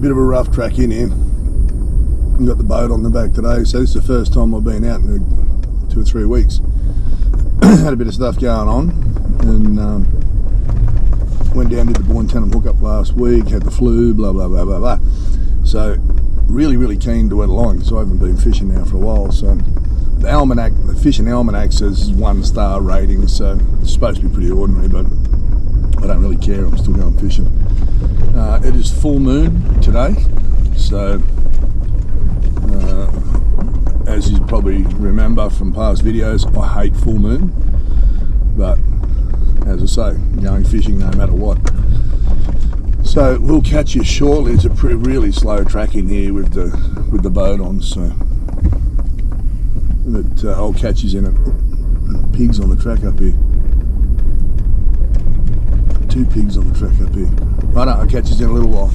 bit of a rough track in here. I've got the boat on the back today, so this is the first time I've been out in 2 or 3 weeks. Had a bit of stuff going on, and went down, did the Bourne Tennant hookup last week, had the flu, blah blah blah blah blah. So really keen to wet along, so I haven't been fishing now for a while. So the almanac, the fishing almanac says 1-star rating, so it's supposed to be pretty ordinary, but I don't really care. I'm still going fishing. It is full moon today, so as you probably remember from past videos, I hate full moon, but as I say, going fishing no matter what. So we'll catch you shortly. It's a really slow track in here with the boat on, so but I'll catch you in it. Pigs on the track up here. 2 pigs on the track up here. Right, I'll catch you in a little while.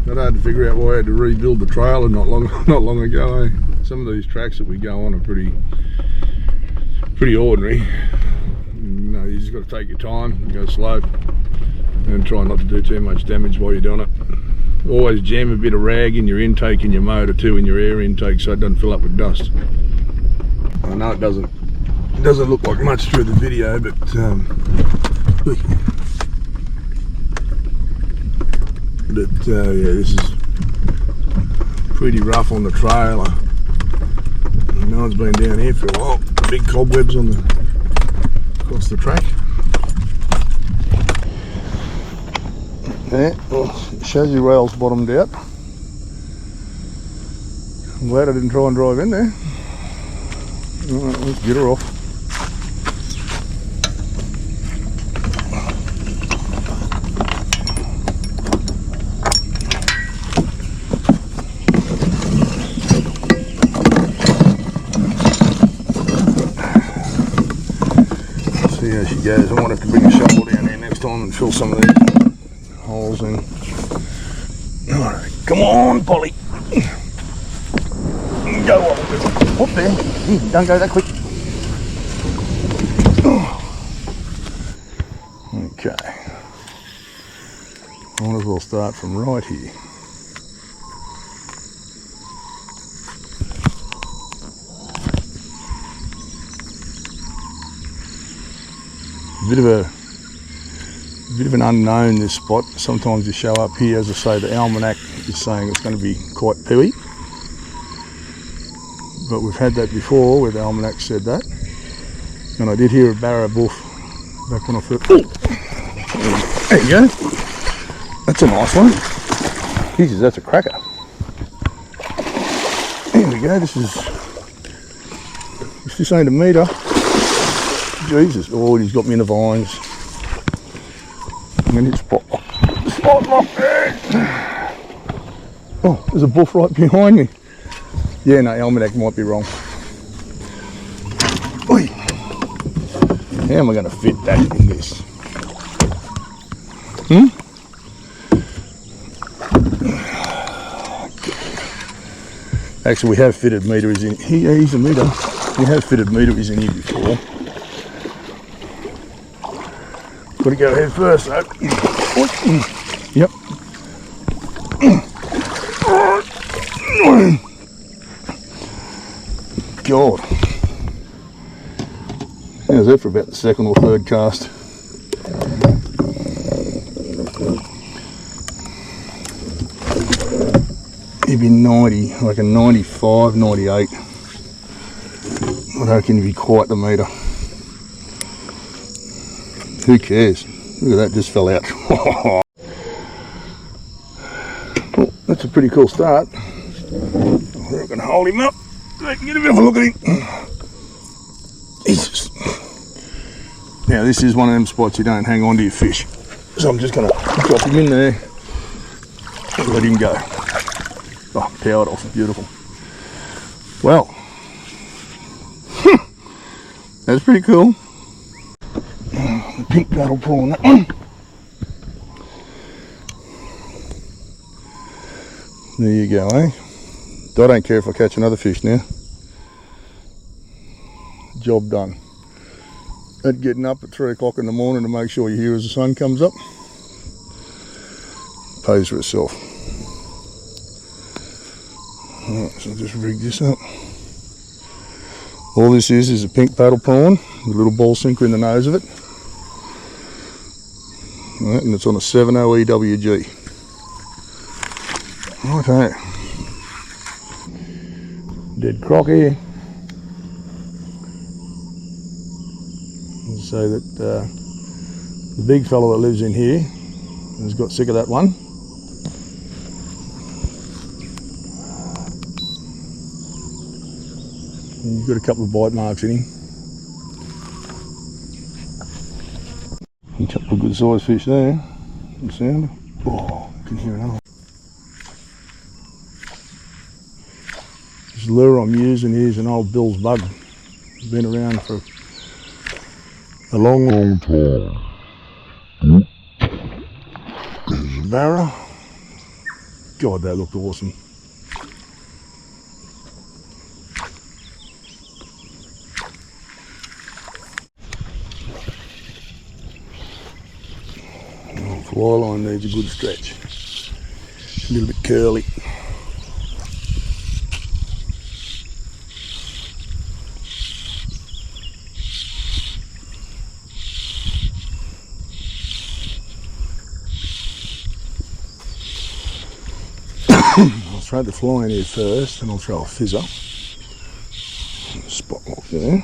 I had to figure out why I had to rebuild the trailer not long ago. Eh? Some of these tracks that we go on are pretty ordinary. You just got to take your time, go slow, and try not to do too much damage while you're doing it. Always jam a bit of rag in your intake in your motor too, in your air intake, so it doesn't fill up with dust. I know it doesn't look like much through the video, but yeah, this is pretty rough on the trailer. No one's been down here for a while. Big cobwebs on across the track. Yeah, well, chassis rails bottomed out. I'm glad I didn't try and drive in there. Alright, let's get her off. See how she goes. I might have to bring a shovel down here next time and fill some of these holes in. Alright, come on, Polly. Go on. Up there. Don't go that quick. Okay. Might as well start from right here. Bit of an unknown, this spot. Sometimes you show up here, as I say, the almanac is saying it's going to be quite pooey, but we've had that before where the almanac said that, and I did hear a barra boof back when I first. Oh, there you go. That's a nice one. Jesus, that's a cracker. Here we go. This ain't a metre. Jesus, oh, he's got me in the vines. And it's spot lock there. Oh, there's a buff right behind me. Yeah, no, almanac might be wrong. Oi. How am I going to fit that in this? Actually, we have fitted meters in. He's a meter. We have fitted meters in here before. Got to go head first though. Yep. God. How's that for about the 2nd or 3rd cast? He'd be 90, like a 95, 98. I don't reckon he'd be quite the metre. Who cares? Look at that, just fell out. Well, that's a pretty cool start. We're going to hold him up so I can get a bit of a look at him. Jesus. Now this is one of them spots you don't hang on to your fish. So I'm just going to drop him in there and let him go. Oh, powered off, beautiful. Well, that's pretty cool. The pink paddle pull on that one. There you go, eh? I don't care if I catch another fish now. Job done. at getting up at 3 o'clock in the morning to make sure you're here as the sun comes up. Pays for itself. Alright, so I'll just rig this up. All this is a pink paddle prawn with a little ball sinker in the nose of it. Right, and it's on a 7.0 EWG. Okay. Dead croc here. So that the big fella that lives in here has got sick of that one. And he's got a couple of bite marks in him. A couple of good sized fish there. Good sound. Oh, I can hear another one. This lure I'm using here is an old Bill's bug. It's been around for a long time. Barra. God, that looked awesome. Fly line needs a good stretch. A little bit curly. I'll throw the fly in here first, and I'll throw a fizzer. Spot lock there.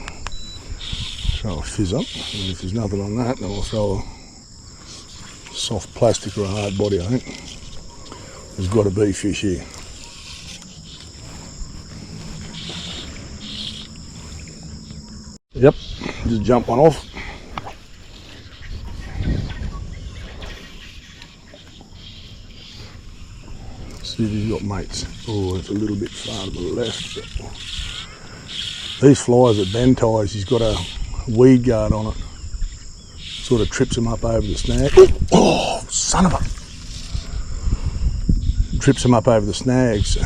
Throw a fizzer, and if there's nothing on that, then I'll throw a soft plastic or a hard body, I think. There's got to be fish here. Yep, just jump one off. See if he's got mates. Oh, it's a little bit far to the left. But these flies at Ben ties, he's got a weed guard on it. Sort of trips him up over the snag. Oh, son of a! Trips him up over the snags.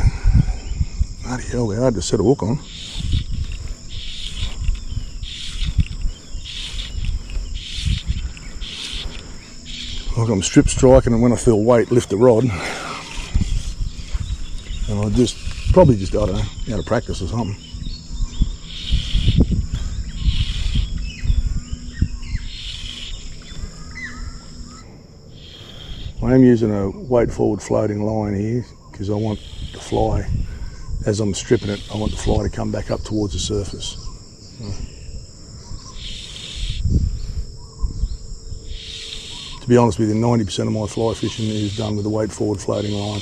Bloody hell, they're hard to set a hook on. Like I'm strip striking, and when I feel weight, lift the rod. And I probably just, I don't know, out of practice or something. I am using a weight forward floating line here because I want the fly, as I'm stripping it, I want the fly to come back up towards the surface. To be honest with you, 90% of my fly fishing is done with a weight forward floating line.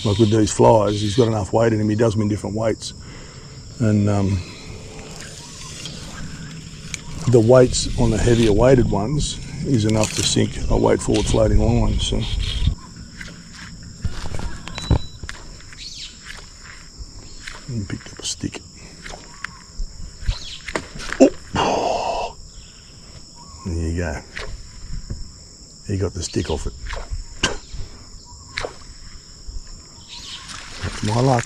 Like with these flies, he's got enough weight in him, he does them in different weights. And the weights on the heavier weighted ones is enough to sink a weight forward floating line. So and picked up a stick. Oh. There you go. He got the stick off it. That's my luck.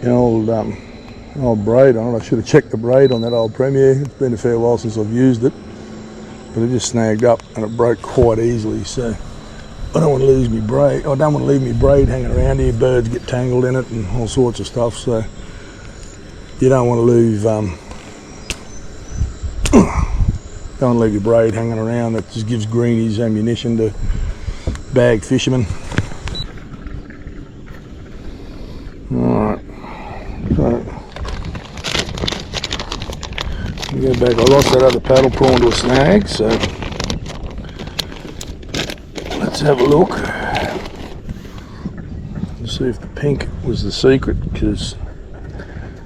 The old braid on it. I should have checked the braid on that old Premier. It's been a fair while since I've used it, but it just snagged up and it broke quite easily. So I don't want to lose my braid. I don't want to leave my braid hanging around here. Birds get tangled in it and all sorts of stuff. So you don't want to leave. Don't leave your braid hanging around. That just gives greenies ammunition to bag fishermen. Alright, so go back. I lost that other paddle prawn to a snag, so let's have a look and see if the pink was the secret, because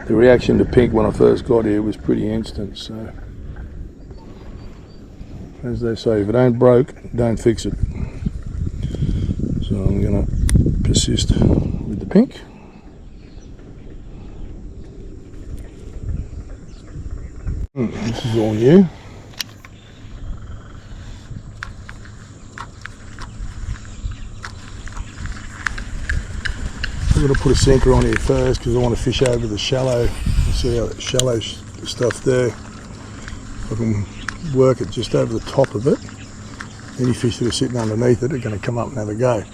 the reaction to pink when I first got here was pretty instant. So as they say, if it ain't broke, don't fix it. So I'm going to persist with the pink. This is all new. I'm going to put a sinker on here first because I want to fish over the shallow You see how that shallow stuff there, I can work it just over the top of it. Any fish that are sitting underneath it are going to come up and have a go.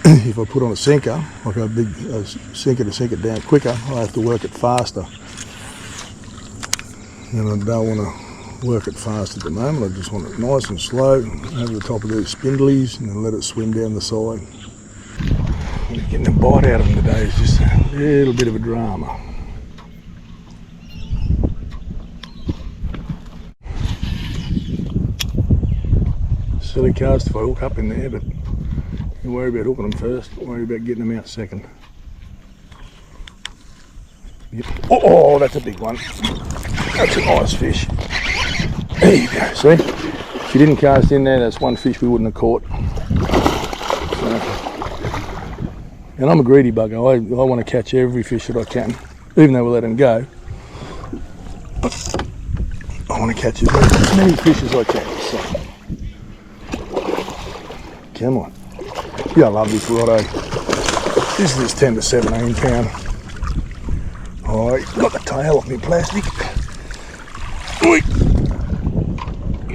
If I put on a sinker, like a big sinker to sink it down quicker, I have to work it faster. And I don't want to work it fast at the moment. I just want it nice and slow over the top of these spindlies and then let it swim down the side. Getting a bite out of them today is just a little bit of a drama. Silly cast if I hook up in there, but don't worry about hooking them first, worry about getting them out second. Yep. Oh, that's a big one. That's a nice fish. There you go, see? If you didn't cast in there, that's one fish we wouldn't have caught. So, and I'm a greedy bugger, I want to catch every fish that I can, even though we let them go. I want to catch as many fish as I can. So. Come on. Yeah, I love this rod, eh? This is 10 to 17 pound. Oh, got the tail off me plastic. Oi.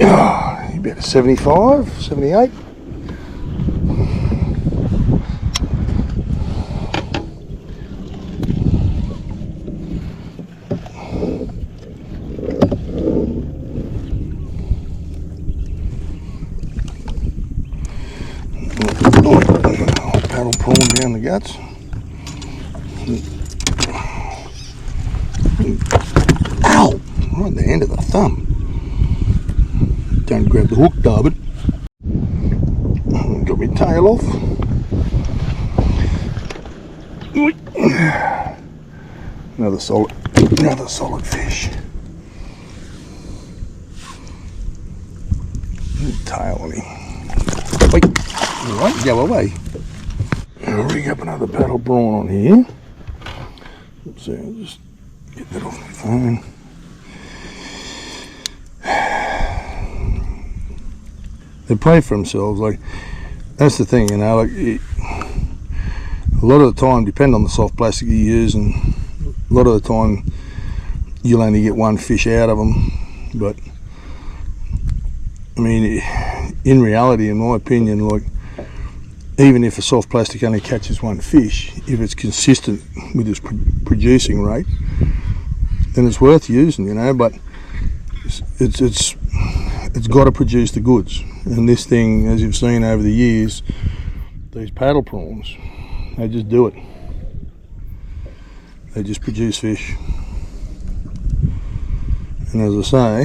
Oh, about a 75, 78. Paddle prawn down the guts. Ow! Right at the end of the thumb. Don't grab the hook, David. Got my tail off. Another solid fish. Tail on him. Wait, alright, go away. I'll rig up another paddle prawn on here. Let's see, I'll just get that off my phone. They prey for themselves, like, that's the thing, you know, like, a lot of the time, depend on the soft plastic you use, and a lot of the time, you'll only get one fish out of them, but, I mean, in reality, in my opinion, like, even if a soft plastic only catches one fish, if it's consistent with its producing rate, then it's worth using, you know, but it's got to produce the goods. And this thing, as you've seen over the years, these paddle prawns, they just do it. They just produce fish. And as I say,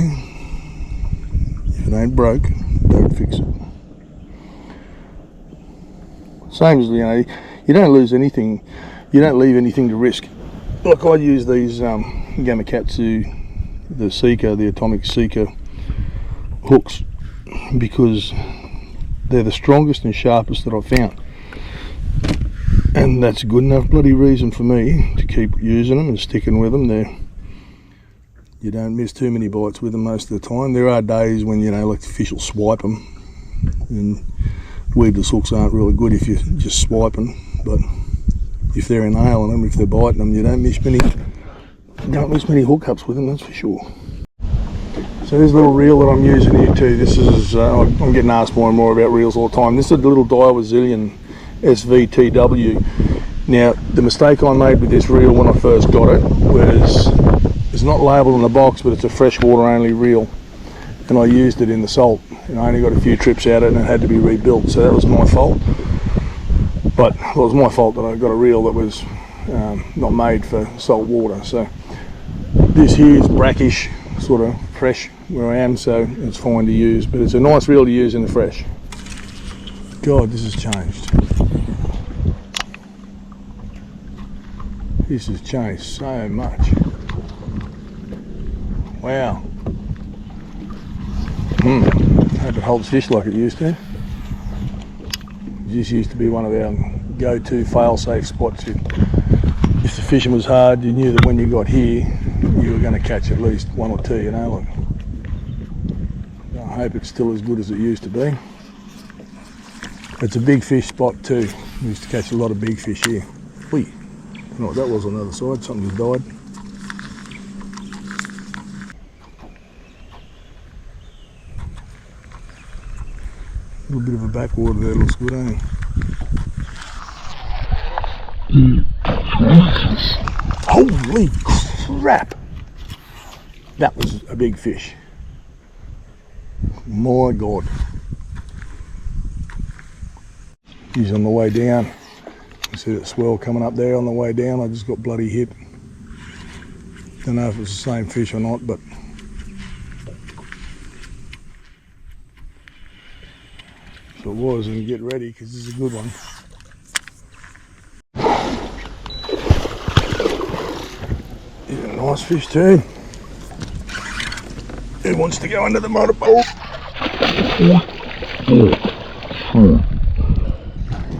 if it ain't broke, don't fix it. Same as, you know, you don't lose anything, you don't leave anything to risk. Like I use these Gamakatsu, the Seeker, the Atomic Seeker hooks, because they're the strongest and sharpest that I've found. And that's a good enough bloody reason for me to keep using them and sticking with them. You don't miss too many bites with them most of the time. There are days when, you know, like the fish will swipe them, and weedless hooks aren't really good if you just swipe them, but if they're inhaling them, if they're biting them, you don't miss many hookups with them, that's for sure. So this little reel that I'm using here too, this is, I'm getting asked more and more about reels all the time. This is a little Daiwa SVTW. Now, the mistake I made with this reel when I first got it was, it's not labelled on the box, but it's a freshwater only reel. And I used it in the salt, and I only got a few trips out of it and it had to be rebuilt, so that was my fault. But it was my fault that I got a reel that was not made for salt water. So this here is brackish, sort of fresh where I am, so it's fine to use, but it's a nice reel to use in the fresh. God, this has changed. This has changed so much. Wow. Hope it holds fish like it used to. This used to be one of our go-to fail-safe spots. If the fishing was hard, you knew that when you got here, you were going to catch at least one or two, you know. Like, I hope it's still as good as it used to be. It's a big fish spot too. We used to catch a lot of big fish here. Whee! I don't know what that was on the other side, something just died. little bit of a backwater there, looks good, ain't it? Holy crap! That was a big fish. My God. He's on the way down. You see that swell coming up there on the way down. I just got bloody hit. Don't know if it's the same fish or not, but if it was, then get ready because this is a good one. He's a nice fish too. Who wants to go under the motorboat?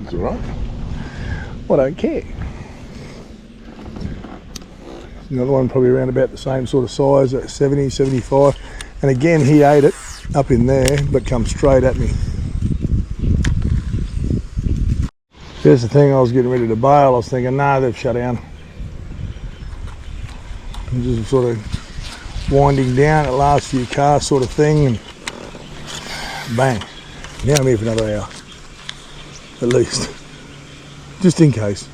It's alright. I don't care. Another one probably around about the same sort of size, at 70, 75. And again, he ate it up in there, but come straight at me. Here's the thing, I was getting ready to bail. I was thinking, nah, they've shut down. I'm just sort of winding down at last few cars sort of thing, and bang. Now I'm here for another hour, at least, just in case.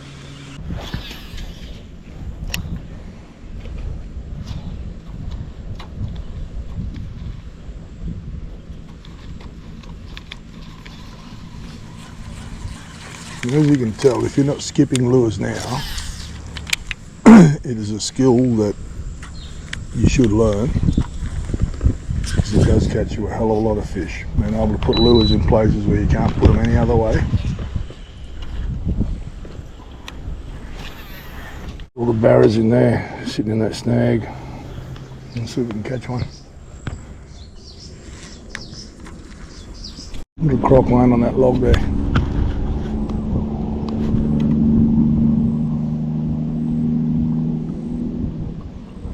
As you can tell, if you're not skipping lures now, it is a skill that you should learn, because it does catch you a hell of a lot of fish. Being able to put lures in places where you can't put them any other way. All the barras in there, sitting in that snag. Let's see if we can catch one. Little croc line on that log there.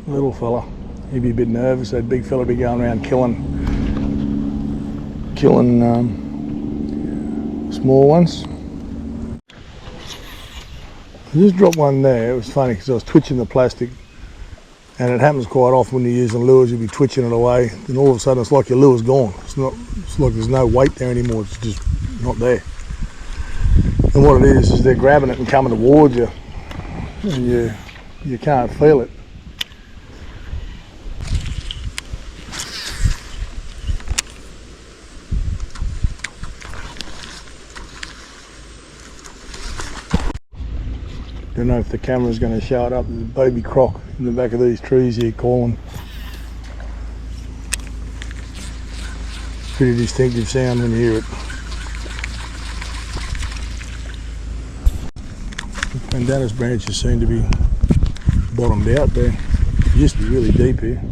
Little fella, he'd be a bit nervous. That big fella be going around killing small ones. I just dropped one there. It was funny because I was twitching the plastic, and it happens quite often when you're using lures. You'll be twitching it away, then all of a sudden it's like your lure's gone. It's like there's no weight there anymore. It's just not there. And what it is they're grabbing it and coming towards you, and you can't feel it. Don't know if the camera's going to show it up. There's a baby croc in the back of these trees here calling. Pretty distinctive sound when you hear it. The pandanus branches seem to be bottomed out there. It used to be really deep here.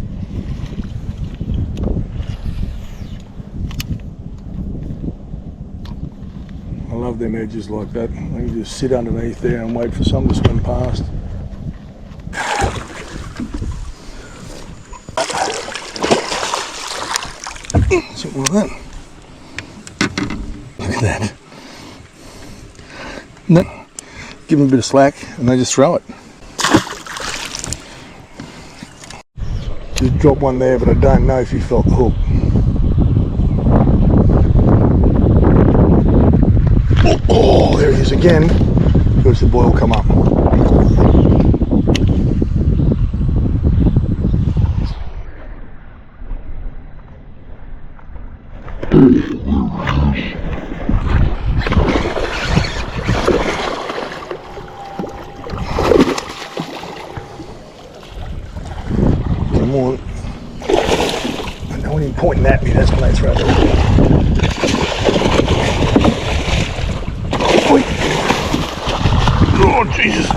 I love them edges like that. I can just sit underneath there and wait for something to swim past. Something like that. Look at that. No, give them a bit of slack and they just throw it. Just drop one there, but I don't know if he felt the hook. Oh, there he is again. Because the boy will come up. Come on. I don't want him pointing at me, that's when they throw it. Oh Jesus, I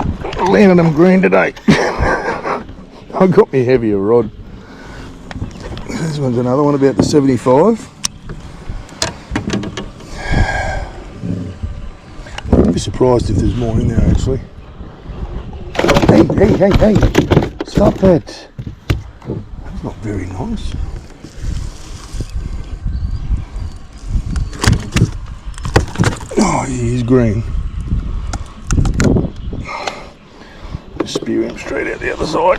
landed them green today. I got me heavier rod. This one's another one about the 75. I'd be surprised if there's more in there actually. Hey, stop that. That's not very nice. Oh, he's green. Spew him straight out the other side.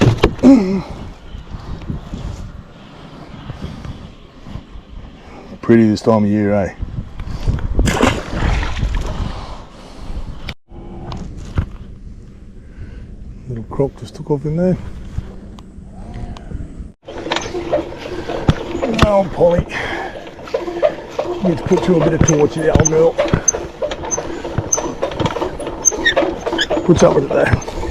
Pretty this time of year, eh? croc just took off in there. Oh, Polly. Need to put you a bit of torch here, old girl. What's up with it there?